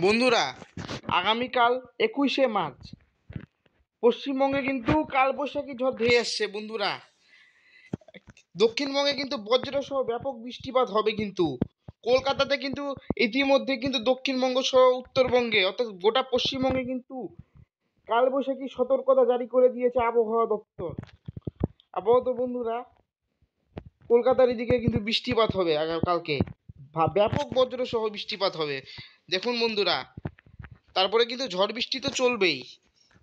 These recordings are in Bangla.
বন্ধুরা, আগামীকাল 21শে মার্চ পশ্চিমবঙ্গে কিন্তু কালবৈশাখী ঝড় ধেয়ে আসছে। বন্ধুরা, দক্ষিণবঙ্গে কিন্তু বজ্রসহ ব্যাপক বৃষ্টিপাত হবে কিন্তু। কলকাতাতে কিন্তু ইতিমধ্যে কিন্তু দক্ষিণবঙ্গ সহ উত্তরবঙ্গে অর্থাৎ গোটা পশ্চিমবঙ্গে কিন্তু কালবৈশাখী সতর্কতা জারি করে দিয়েছে আবহাওয়া দপ্তর। আপাতত বন্ধুরা, কলকাতার এদিকে কিন্তু বৃষ্টিপাত হবে আগামীকালকে, ব্যাপক বজ্রসহ বৃষ্টিপাত হবে। দেখুন বন্ধুরা, তারপরে কিন্তু ঝড় বৃষ্টি তো চলবেই,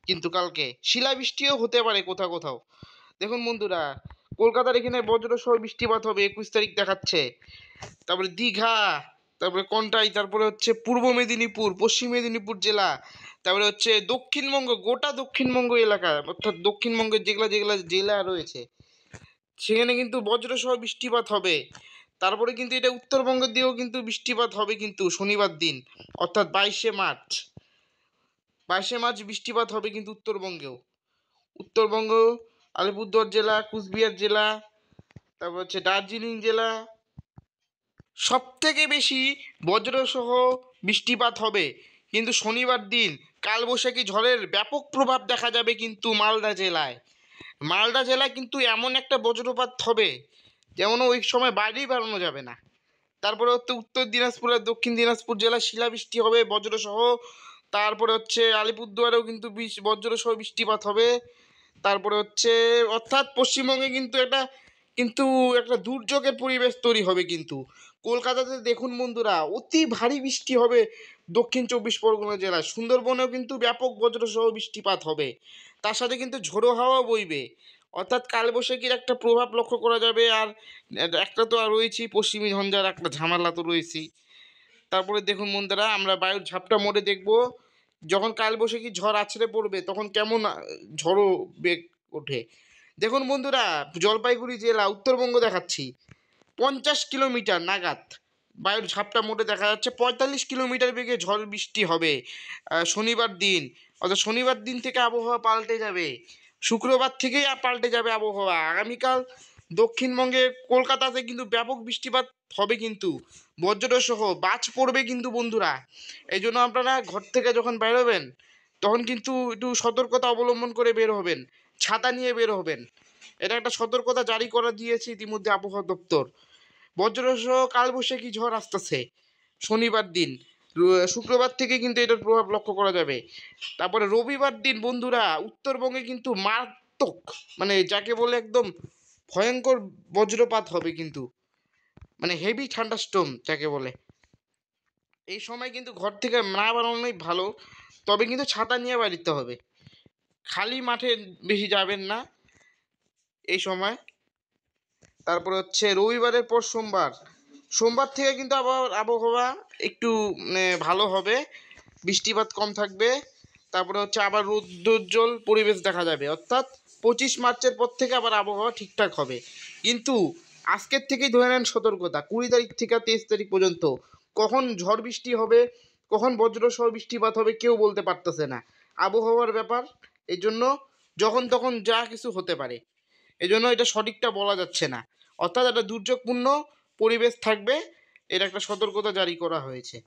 কিন্তু কালকে শিলাবৃষ্টিও হতে পারে কোথাও কোথাও। দেখুন বন্ধুরা, কলকাতার এখানে বজ্রসহ বৃষ্টিপাত হবে 21 তারিখ দেখাচ্ছে। তারপরে দীঘা, তারপরে কন্টাই, তারপরে হচ্ছে পূর্ব মেদিনীপুর, পশ্চিম মেদিনীপুর জেলা, তারপরে হচ্ছে দক্ষিণবঙ্গ, গোটা দক্ষিণবঙ্গ এলাকা অর্থাৎ দক্ষিণবঙ্গের যেগুলা যেগুলা জেলা রয়েছে সেখানে কিন্তু বজ্রসহ বৃষ্টিপাত হবে। তারপরে কিন্তু এটা উত্তরবঙ্গের দিকেও কিন্তু বৃষ্টিপাত হবে কিন্তু শনিবার দিন, অর্থাৎ 22শে মার্চ বৃষ্টিপাত হবে কিন্তু উত্তরবঙ্গেও। উত্তরবঙ্গ, আলিপুরদুয়ার জেলা, কুচবিহার জেলা, তারপর হচ্ছে দার্জিলিং জেলা, সব থেকে বেশি বজ্রসহ বৃষ্টিপাত হবে কিন্তু শনিবার দিন। কালবৈশাখী ঝড়ের ব্যাপক প্রভাব দেখা যাবে কিন্তু মালদা জেলায়। মালদা জেলায় কিন্তু এমন একটা বজ্রপাত হবে যেমন ওই সময় বাইরেই বেরোনো যাবে না। তারপরে হচ্ছে উত্তর দিনাজপুর আর দক্ষিণ দিনাজপুর জেলায় শিলাবৃষ্টি হবে বজ্রসহ। তারপরে হচ্ছে আলিপুরদুয়ারেও কিন্তু বজ্রসহ বৃষ্টিপাত হবে। তারপরে হচ্ছে অর্থাৎ পশ্চিমবঙ্গে কিন্তু একটা দুর্যোগের পরিবেশ তৈরি হবে কিন্তু। কলকাতাতে দেখুন বন্ধুরা, অতি ভারী বৃষ্টি হবে দক্ষিণ 24 পরগনা জেলায়। সুন্দরবনেও কিন্তু ব্যাপক বজ্রসহ বৃষ্টিপাত হবে, তার সাথে কিন্তু ঝোড়ো হাওয়া বইবে। অর্থাৎ কালবৈশাখীর একটা প্রভাব লক্ষ্য করা যাবে। আর একটা তো আর রয়েছেই, পশ্চিমী ঝঞ্ঝার একটা ঝামেলা তো রয়েছেই। তারপরে দেখুন বন্ধুরা, আমরা বায়ুর ঝাপটা মোড়ে দেখব যখন কালবৈশাখী ঝড় আছড়ে পড়বে তখন কেমন ঝড়ো বেগ ওঠে। দেখুন বন্ধুরা, জলপাইগুড়ি জেলা, উত্তরবঙ্গ দেখাচ্ছি, 50 কিলোমিটার নাগাদ বায়ুর ঝাপটা মোটে দেখা যাচ্ছে। 45 কিলোমিটার বেগে ঝড় বৃষ্টি হবে শনিবার দিন। অর্থাৎ শনিবার দিন থেকে আবহাওয়া পাল্টে যাবে, শুক্রবার থেকেই পাল্টে যাবে আবহাওয়া। আগামীকাল দক্ষিণবঙ্গে কলকাতাতে কিন্তু ব্যাপক বৃষ্টিপাত হবে কিন্তু বজ্রসহ, বাজ পড়বে কিন্তু বন্ধুরা। এই জন্য আপনারা ঘর থেকে যখন বেরোবেন তখন কিন্তু একটু সতর্কতা অবলম্বন করে বের হবেন, ছাতা নিয়ে বের হবেন। এটা একটা সতর্কতা জারি করা দিয়েছে ইতিমধ্যে আবহাওয়া দপ্তর। বজ্রসহ কালবৈশাখী ঝড় আসতেছে শনিবার দিন। শুক্রবার থেকে কিন্তু এটার প্রভাব লক্ষ্য করা যাবে। তারপরে রবিবার দিন বন্ধুরা, উত্তরবঙ্গে কিন্তু মারাত্মক, মানে যাকে বলে একদম ভয়ঙ্কর বজ্রপাত হবে কিন্তু, মানে হেভি থান্ডারস্টর্ম যাকে বলে। এই সময় কিন্তু ঘর থেকে না বেরোনোই ভালো, তবে কিন্তু ছাতা নিয়ে বেরোতে হবে। খালি মাঠে বেশি যাবেন না এই সময়। তারপরে হচ্ছে রবিবারের পর সোমবার, সোমবার থেকে কিন্তু আবার আবহাওয়া একটু ভালো হবে, বৃষ্টিপাত কম থাকবে। তারপরে হচ্ছে আবার রৌদ্রোজ্জ্বল পরিবেশ দেখা যাবে, অর্থাৎ 25 মার্চের পর থেকে আবার আবহাওয়া ঠিকঠাক হবে। কিন্তু আজকের থেকেই ধরে নেন সতর্কতা, 20 তারিখ থেকে 23 তারিখ পর্যন্ত কখন ঝড় বৃষ্টি হবে, কখন বজ্রসহ বৃষ্টিপাত হবে কেউ বলতে পারতেছে না। আবহাওয়ার ব্যাপার, এই জন্য যখন তখন যা কিছু হতে পারে, এই জন্য এটা সঠিকটা বলা যাচ্ছে না। অর্থাৎ একটা দুর্যোগপূর্ণ পরিবেশ থাকবে, এর একটা সতর্কতা জারি করা হয়েছে।